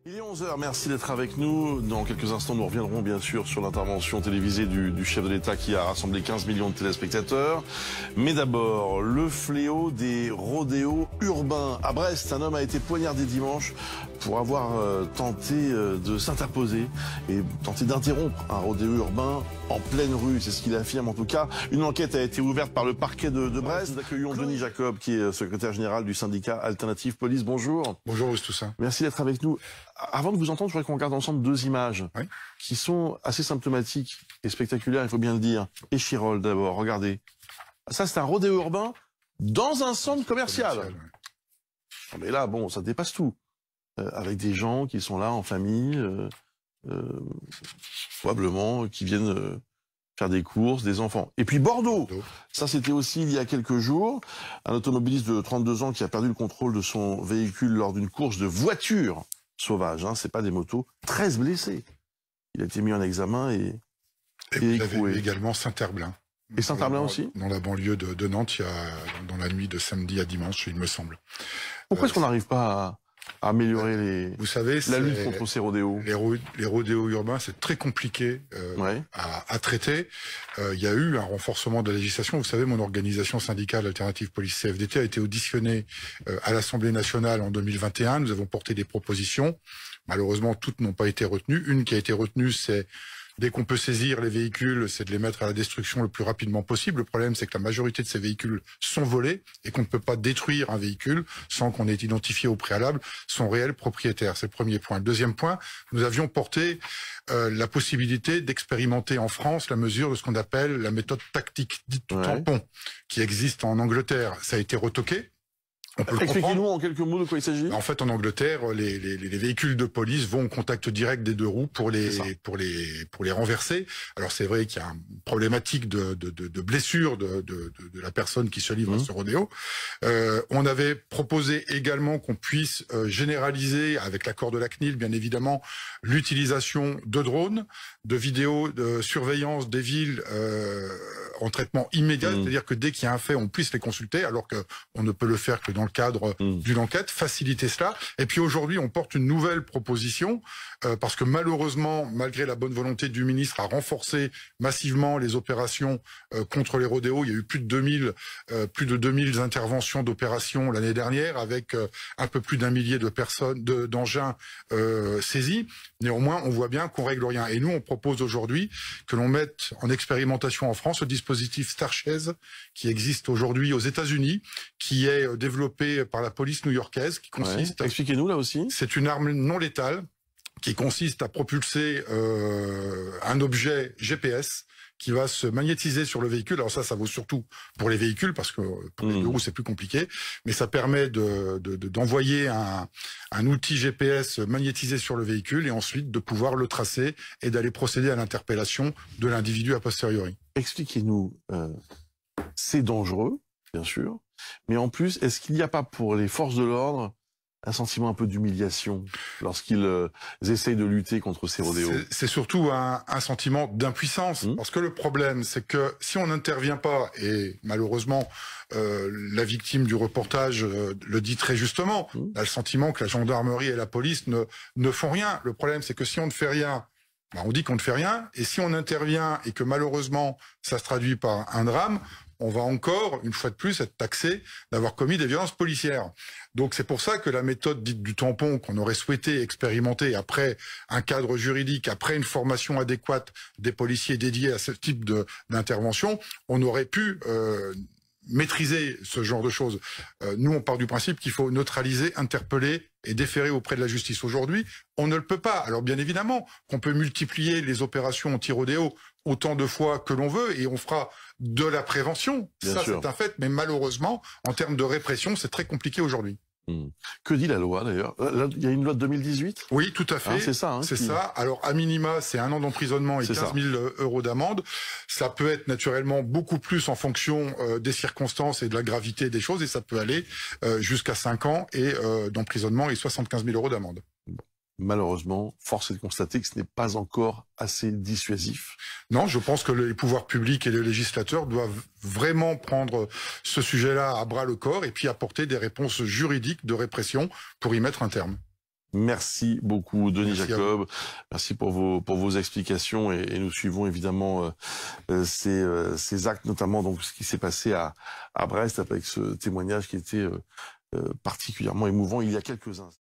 Il est 11 h, merci d'être avec nous. Dans quelques instants, nous reviendrons bien sûr sur l'intervention télévisée du chef de l'État qui a rassemblé 15 millions de téléspectateurs. Mais d'abord, le fléau des rodéos urbains. À Brest, un homme a été poignardé dimanche pour avoir tenté de s'interposer et tenté d'interrompre un rodéo urbain en pleine rue. C'est ce qu'il affirme en tout cas. Une enquête a été ouverte par le parquet de Brest. Nous accueillons Denis Jacob qui est secrétaire général du syndicat Alternative Police. Bonjour. Bonjour Toussaint. Merci d'être avec nous. Avant de vous entendre, je voudrais qu'on regarde ensemble deux images qui sont assez symptomatiques et spectaculaires, il faut bien le dire. Échirolles d'abord, regardez. Ça, c'est un rodéo urbain dans un centre commercial. Mais là, bon, ça dépasse tout. Avec des gens qui sont là en famille, probablement, qui viennent faire des courses, des enfants. Et puis Bordeaux, ça c'était aussi il y a quelques jours, un automobiliste de 32 ans qui a perdu le contrôle de son véhicule lors d'une course de voiture sauvage, hein, c'est pas des motos, 13 blessés. Il a été mis en examen et vous avez également Saint-Herblain. Et Saint-Herblain aussi? Dans la banlieue de Nantes, dans la nuit de samedi à dimanche, il me semble. Pourquoi est-ce qu'on n'arrive pas à améliorer la lutte contre ces rodéos? Les rodéos urbains, c'est très compliqué à traiter. Il y a eu un renforcement de la législation. Vous savez, mon organisation syndicale Alternative Police CFDT a été auditionnée à l'Assemblée nationale en 2021. Nous avons porté des propositions. Malheureusement, toutes n'ont pas été retenues. Une qui a été retenue, c'est dès qu'on peut saisir les véhicules, c'est de les mettre à la destruction le plus rapidement possible. Le problème, c'est que la majorité de ces véhicules sont volés et qu'on ne peut pas détruire un véhicule sans qu'on ait identifié au préalable son réel propriétaire. C'est le premier point. Le deuxième point, nous avions porté la possibilité d'expérimenter en France la mesure de ce qu'on appelle la méthode tactique dite tampon, qui existe en Angleterre. Ça a été retoqué. Expliquez-nous en quelques mots de quoi il s'agit. En fait, en Angleterre, les véhicules de police vont au contact direct des deux roues pour les renverser. Alors c'est vrai qu'il y a une problématique de blessure de la personne qui se livre à ce rodéo. On avait proposé également qu'on puisse généraliser, avec l'accord de la CNIL, bien évidemment, l'utilisation de drones, de vidéos de surveillance des villes en traitement immédiat, c'est-à-dire que dès qu'il y a un fait, on puisse les consulter, alors que on ne peut le faire que dans le cadre d'une enquête, faciliter cela. Et puis aujourd'hui, on porte une nouvelle proposition, parce que malheureusement, malgré la bonne volonté du ministre à renforcer massivement les opérations contre les rodéos, il y a eu plus de 2000 interventions d'opérations l'année dernière, avec un peu plus d'1 millier de personnes, d'engins saisis. Néanmoins, on voit bien qu'on règle rien. Et nous, on propose aujourd'hui que l'on mette en expérimentation en France le dispositif Starchase, qui existe aujourd'hui aux États-Unis, qui est développé par la police new-yorkaise, qui consiste... Expliquez-nous là aussi. C'est une arme non létale qui consiste à propulser un objet GPS qui va se magnétiser sur le véhicule. Alors ça vaut surtout pour les véhicules, parce que pour les deux roues, c'est plus compliqué. Mais ça permet d'envoyer un outil GPS magnétisé sur le véhicule et ensuite de pouvoir le tracer et d'aller procéder à l'interpellation de l'individu a posteriori. Expliquez-nous, c'est dangereux, bien sûr, mais en plus, est-ce qu'il n'y a pas pour les forces de l'ordre un sentiment un peu d'humiliation lorsqu'ils essayent de lutter contre ces rodéos? C'est surtout un sentiment d'impuissance, parce que le problème, c'est que si on n'intervient pas, et malheureusement, la victime du reportage le dit très justement, a le sentiment que la gendarmerie et la police ne font rien. Le problème, c'est que si on ne fait rien, on dit qu'on ne fait rien, et si on intervient et que malheureusement, ça se traduit par un drame, on va encore, une fois de plus, être taxé d'avoir commis des violences policières. Donc c'est pour ça que la méthode dite du tampon, qu'on aurait souhaité expérimenter après un cadre juridique, après une formation adéquate des policiers dédiés à ce type d'intervention, on aurait pu maîtriser ce genre de choses. Nous, on part du principe qu'il faut neutraliser, interpeller et déférer auprès de la justice. Aujourd'hui, on ne le peut pas. Alors bien évidemment qu'on peut multiplier les opérations anti-rodéo autant de fois que l'on veut, et on fera de la prévention. Ça, c'est un fait, mais malheureusement, en termes de répression, c'est très compliqué aujourd'hui. Que dit la loi d'ailleurs? Il y a une loi de 2018? Oui, tout à fait. C'est ça. C'est ça. Alors, à minima, c'est 1 an d'emprisonnement et 15 000 € d'amende. Ça peut être naturellement beaucoup plus en fonction des circonstances et de la gravité des choses, et ça peut aller jusqu'à 5 ans d'emprisonnement et 75 000 € d'amende. Malheureusement, force est de constater que ce n'est pas encore assez dissuasif. Non, je pense que les pouvoirs publics et les législateurs doivent vraiment prendre ce sujet-là à bras le corps et puis apporter des réponses juridiques de répression pour y mettre un terme. Merci beaucoup, Denis Merci Jacob. Merci pour vos explications et nous suivons évidemment ces actes, notamment donc ce qui s'est passé à Brest avec ce témoignage qui était particulièrement émouvant il y a quelques instants.